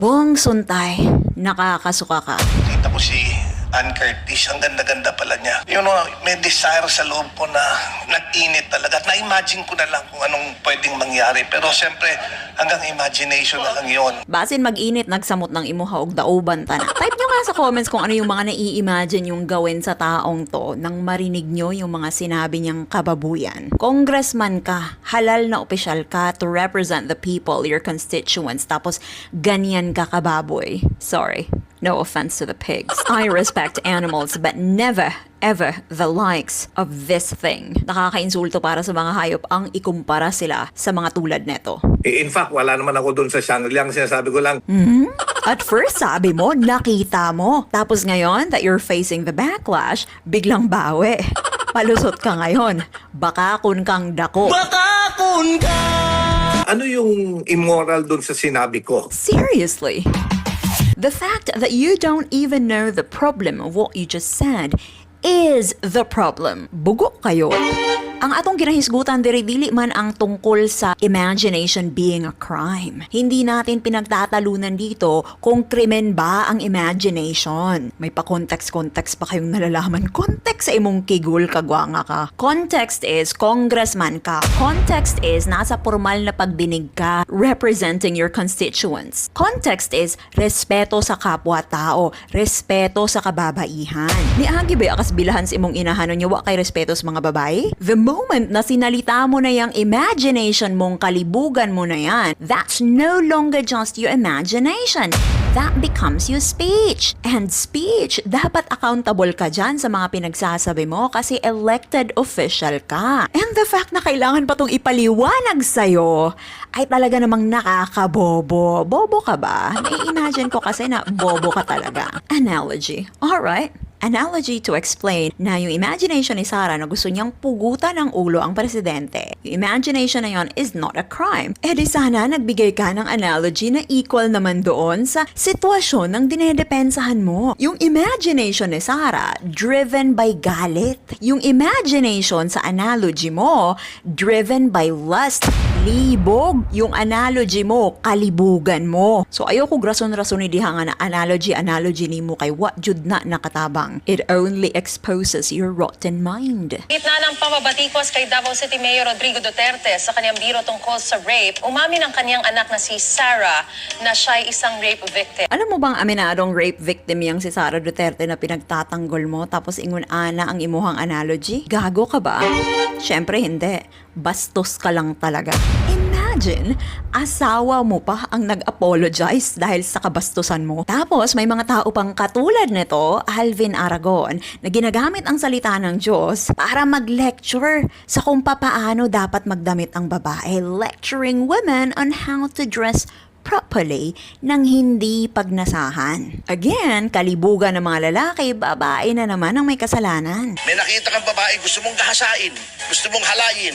Buong suntay, nakakasuka ka. Kita ko si Ann Curtis, ang ganda-ganda pala niya. You know, may desire sa loob ko na nag-init talaga. At na-imagine ko na lang kung anong pwedeng mangyari. Pero siyempre, hanggang imagination na lang yon. Basin mag-init, nagsamot ng imuha og dauban ta na. Type nyo nga sa comments kung ano yung mga nai-imagine yung gawin sa taong to nang marinig nyo yung mga sinabi niyang kababuyan. Congressman ka, halal na opisyal ka to represent the people, your constituents, tapos ganyan ka kababoy. Sorry. No offense to the pigs. I respect animals but never, ever the likes of this thing. Nakakainsulto para sa mga hayop ang ikumpara sila sa mga tulad neto. In fact, wala naman ako doon sa channel. Yung sinasabi ko lang, At first, sabi mo, nakita mo. Tapos ngayon, that you're facing the backlash, biglang bawi. Palusot ka ngayon. Bakakon kang dako. ano yung immoral doon sa sinabi ko? Seriously? The fact that you don't even know the problem of what you just said is the problem. Bugo kayo. Ang atong ginahisgutan dili man ang tungkol sa imagination being a crime. Hindi natin pinagtatalunan dito kung krimen ba ang imagination. May pa-context pa kayong nalalaman. Context sa imong kigul kagwanga ka. Context is congressman ka. Context is nasa formal na pagdinig ka representing your constituents. Context is respeto sa kapwa-tao, respeto sa kababaihan. Niagi ba akas bilahan sa imong inahanon niyo wa kay respeto sa mga babae? The moment na sinalita mo na yung imagination mong kalibugan mo na yan, that's no longer just your imagination. That becomes your speech. And speech, dapat accountable ka dyan sa mga pinagsasabi mo kasi elected official ka. And the fact na kailangan pa tong ipaliwanag sa'yo ay talaga namang nakakabobo. Bobo ka ba? Nai-imagine ko kasi na bobo ka talaga. Analogy. Alright. Analogy to explain na yung imagination ni Sarah na gusto niyang pugutan ng ulo ang presidente. Yung imagination na yon is not a crime. Eh di sana nagbigay ka ng analogy na equal naman doon sa sitwasyon ng dinedepensahan mo. Yung imagination ni Sarah, driven by galit. Yung imagination sa analogy mo, driven by lust. Libog. Yung analogy mo, kalibugan mo. So ayoko rason-rason ni diha nga na analogy ni mo kay what jud na nakatabang. It only exposes your rotten mind. Gitna ng pamabatikos kay Davao City Mayor Rodrigo Duterte sa kanyang biro tungkol sa rape, umamin ang kanyang anak na si Sarah na siya'y isang rape victim. Alam mo bang aminadong rape victim yang si Sara Duterte na pinagtatanggol mo tapos ingon ana ang imuhang analogy? Gago ka ba? Syempre hindi. Bastos ka lang talaga. Imagine, asawa mo pa ang nag-apologize dahil sa kabastusan mo. Tapos may mga tao pang katulad nito, Alvin Aragon, na ginagamit ang salita ng Diyos para mag-lecture sa kung papaano dapat magdamit ang babae, lecturing women on how to dress properly nang hindi pagnasahan. Again, kalibugan ng mga lalaki, babae na naman ang may kasalanan. May nakita kang babae, gusto mong gahasain, gusto mong halayin,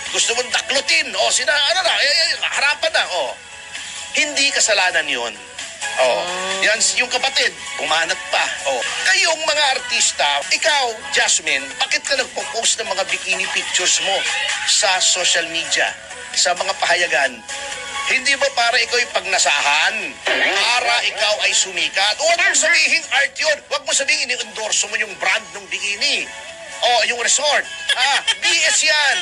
gusto mong daklutin, harapan na, Hindi kasalanan yun. Yan yung kapatid, umanat pa. Kayong mga artista, ikaw, Jasmine, bakit ka nagpo-post ng mga bikini pictures mo sa social media, sa mga pahayagan? Hindi ba para ikaw yung pagnasahan? Para ikaw ay sumikat? Huwag mong sabihin art yun. Huwag mong sabihin ini-endorso mo yung brand ng bikini. Yung resort. BS yan.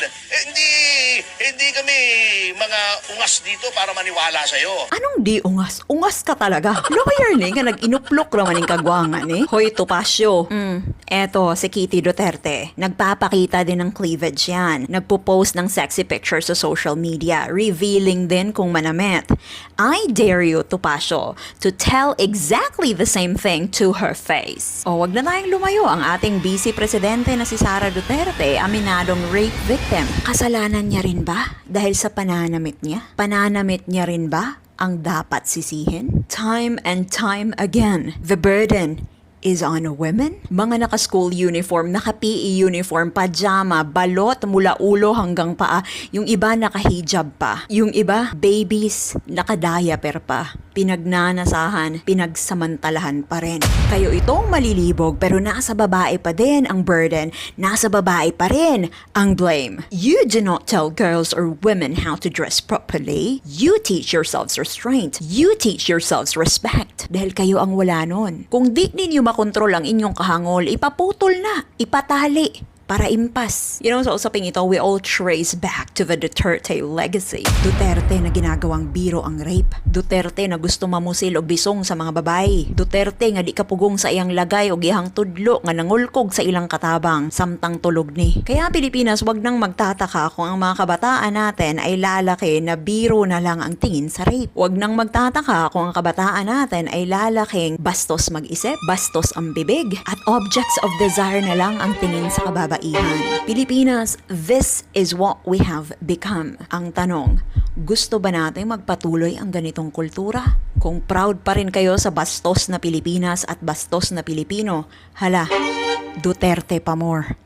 Hindi kami mga ungas dito para maniwala sa'yo. Anong di ungas? Ungas ka talaga. Lawyer ni nga nag-inuplok naman yung kagwangan eh. Hoy, Tupasyo. Eto, si Kitty Duterte. Nagpapakita din ng cleavage yan. Nagpo-post ng sexy pictures sa social media, revealing din kung manamit. I dare you, Tupasyo, to tell exactly the same thing to her face. Wag na tayong lumayo. Ang ating vice presidente na si Sara Duterte, aminadong rape victim. Kasalanan niya rin ba dahil sa pananamit niya? Pananamit niya rin ba ang dapat sisihin? Time and time again, the burden is on women. Mga naka-school uniform, naka-PE uniform, pajama, balot mula ulo hanggang paa. Yung iba naka-hijab pa. Yung iba, babies, naka-diaper pa. Pinagnanasahan, pinagsamantalahan pa rin. Kayo itong malilibog pero nasa babae pa din ang burden. Nasa babae pa rin ang blame. You do not tell girls or women how to dress properly. You teach yourselves restraint. You teach yourselves respect. Dahil kayo ang wala nun. Kung di ninyo makontrol ang inyong kahangol, ipaputol na, ipatali, para impas. Sa usaping ito, we all trace back to the Duterte legacy. Duterte na ginagawang biro ang rape. Duterte na gusto mamusil og bisong sa mga babae. Duterte nga di kapugong sa iyang lagay og iyang tudlo nga nangulkog sa ilang katabang samtang tulog ni. Kaya Pilipinas, wag nang magtataka kung ang mga kabataan natin ay lalaki na biro na lang ang tingin sa rape. Wag nang magtataka kung ang kabataan natin ay lalaking bastos mag-isip, bastos ang bibig, at objects of desire na lang ang tingin sa kababaihan. Pilipinas, this is what we have become. Ang tanong, gusto ba natin magpatuloy ang ganitong kultura? Kung proud pa rin kayo sa bastos na Pilipinas at bastos na Pilipino, hala, Duterte pa more.